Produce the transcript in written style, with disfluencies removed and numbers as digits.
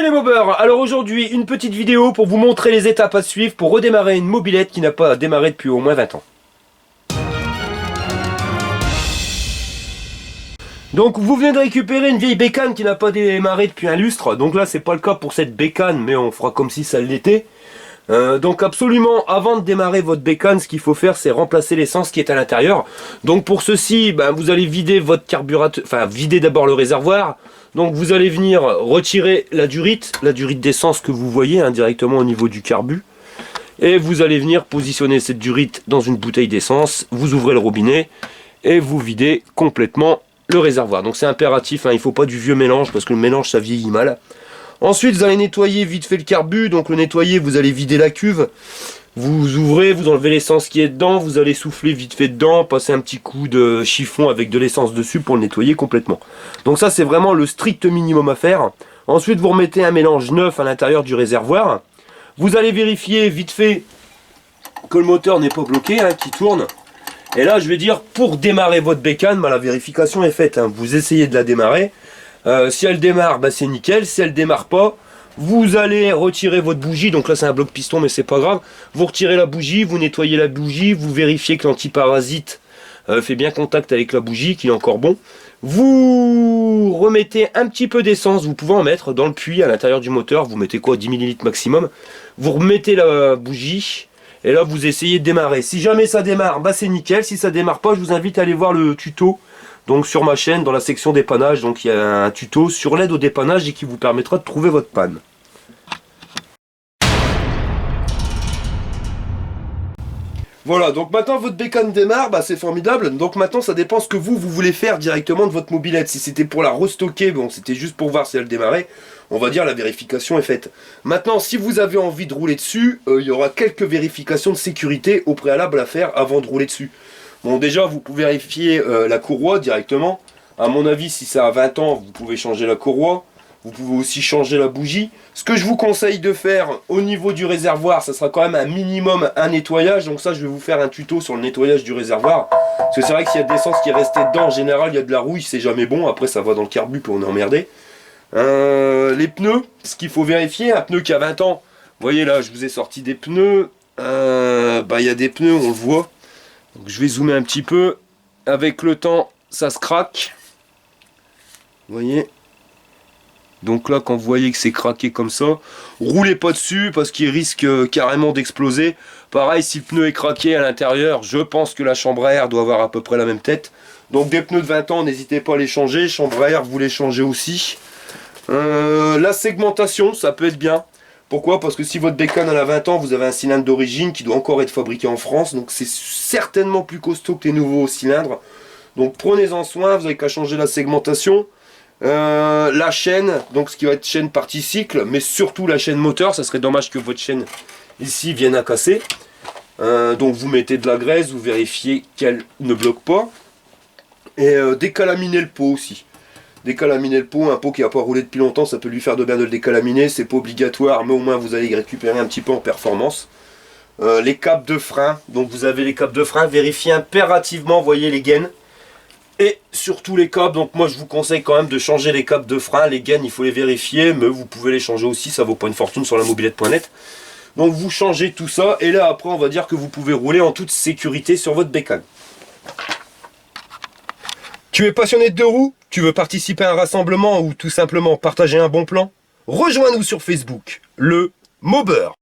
les mobeurs. Alors aujourd'hui, une petite vidéo pour vous montrer les étapes à suivre pour redémarrer une mobilette qui n'a pas démarré depuis au moins 20 ans. Donc vous venez de récupérer une vieille bécane qui n'a pas démarré depuis un lustre. Donc là c'est pas le cas pour cette bécane, mais on fera comme si ça l'était. Donc absolument, avant de démarrer votre bécane, ce qu'il faut faire, c'est remplacer l'essence qui est à l'intérieur. Donc pour ceci, vous allez vider votre carburateur, enfin vider d'abord le réservoir. Donc vous allez venir retirer la durite d'essence que vous voyez directement au niveau du carbu. Et vous allez venir positionner cette durite dans une bouteille d'essence. Vous ouvrez le robinet et vous videz complètement le réservoir. Donc c'est impératif, il ne faut pas du vieux mélange parce que le mélange ça vieillit mal. Ensuite vous allez nettoyer vite fait le carbu. Donc le nettoyer, vous allez vider la cuve. Vous ouvrez, vous enlevez l'essence qui est dedans, vous allez souffler vite fait dedans, passer un petit coup de chiffon avec de l'essence dessus pour le nettoyer complètement. Donc ça c'est vraiment le strict minimum à faire. Ensuite vous remettez un mélange neuf à l'intérieur du réservoir. Vous allez vérifier vite fait que le moteur n'est pas bloqué, qui tourne. Et là je vais dire, pour démarrer votre bécane, la vérification est faite. Vous essayez de la démarrer. Si elle démarre, c'est nickel. Si elle démarre pas, vous allez retirer votre bougie. Donc là c'est un bloc piston, mais c'est pas grave. Vous retirez la bougie, vous nettoyez la bougie, vous vérifiez que l'antiparasite fait bien contact avec la bougie, qu'il est encore bon. Vous remettez un petit peu d'essence, vous pouvez en mettre dans le puits à l'intérieur du moteur. Vous mettez quoi, 10 ml maximum. Vous remettez la bougie et là vous essayez de démarrer. Si jamais ça démarre, c'est nickel. Si ça démarre pas, je vous invite à aller voir le tuto. Donc sur ma chaîne, dans la section dépannage, donc il y a un tuto sur l'aide au dépannage et qui vous permettra de trouver votre panne. Voilà, donc maintenant votre bécane démarre, c'est formidable. Donc maintenant ça dépend ce que vous voulez faire directement de votre mobilette. Si c'était pour la restocker, c'était juste pour voir si elle démarrait. On va dire la vérification est faite. Maintenant, si vous avez envie de rouler dessus, il y aura quelques vérifications de sécurité au préalable à faire avant de rouler dessus. Bon, déjà vous pouvez vérifier la courroie directement. À mon avis, si ça a 20 ans, vous pouvez changer la courroie. Vous pouvez aussi changer la bougie. Ce que je vous conseille de faire au niveau du réservoir, ça sera quand même un minimum un nettoyage. Donc ça, je vais vous faire un tuto sur le nettoyage du réservoir. Parce que c'est vrai que s'il y a de l'essence qui est restée dedans, en général, il y a de la rouille, c'est jamais bon. Après, ça va dans le carbu, puis on est emmerdé. Les pneus, ce qu'il faut vérifier, un pneu qui a 20 ans. Vous voyez là, je vous ai sorti des pneus. Il y a des pneus, on le voit. Donc je vais zoomer un petit peu. Avec le temps, ça se craque. Vous voyez ? Donc là, quand vous voyez que c'est craqué comme ça, roulez pas dessus parce qu'il risque carrément d'exploser. Pareil, si le pneu est craqué à l'intérieur, je pense que la chambre à air doit avoir à peu près la même tête. Donc des pneus de 20 ans, n'hésitez pas à les changer. Chambre à air, vous les changez aussi. La segmentation, ça peut être bien. Pourquoi? Parce que si votre bécane a 20 ans, vous avez un cylindre d'origine qui doit encore être fabriqué en France. Donc c'est certainement plus costaud que les nouveaux cylindres. Donc prenez-en soin, vous n'avez qu'à changer la segmentation. La chaîne, donc ce qui va être chaîne partie cycle, mais surtout la chaîne moteur. Ça serait dommage que votre chaîne ici vienne à casser. Donc vous mettez de la graisse, vous vérifiez qu'elle ne bloque pas. Et décalaminer le pot aussi. Décalaminer le pot, un pot qui n'a pas roulé depuis longtemps, ça peut lui faire de bien de le décalaminer. C'est pas obligatoire, mais au moins vous allez récupérer un petit peu en performance. Les câbles de frein, donc vous avez les câbles de frein, vérifiez impérativement, voyez les gaines. Et surtout les câbles, donc moi je vous conseille quand même de changer les câbles de frein. Les gaines il faut les vérifier, mais vous pouvez les changer aussi, ça vaut pas une fortune sur la mobilette.net. Donc vous changez tout ça, et là après on va dire que vous pouvez rouler en toute sécurité sur votre bécane. Tu es passionné de deux roues? Tu veux participer à un rassemblement ou tout simplement partager un bon plan? Rejoins-nous sur Facebook, le Mobeur.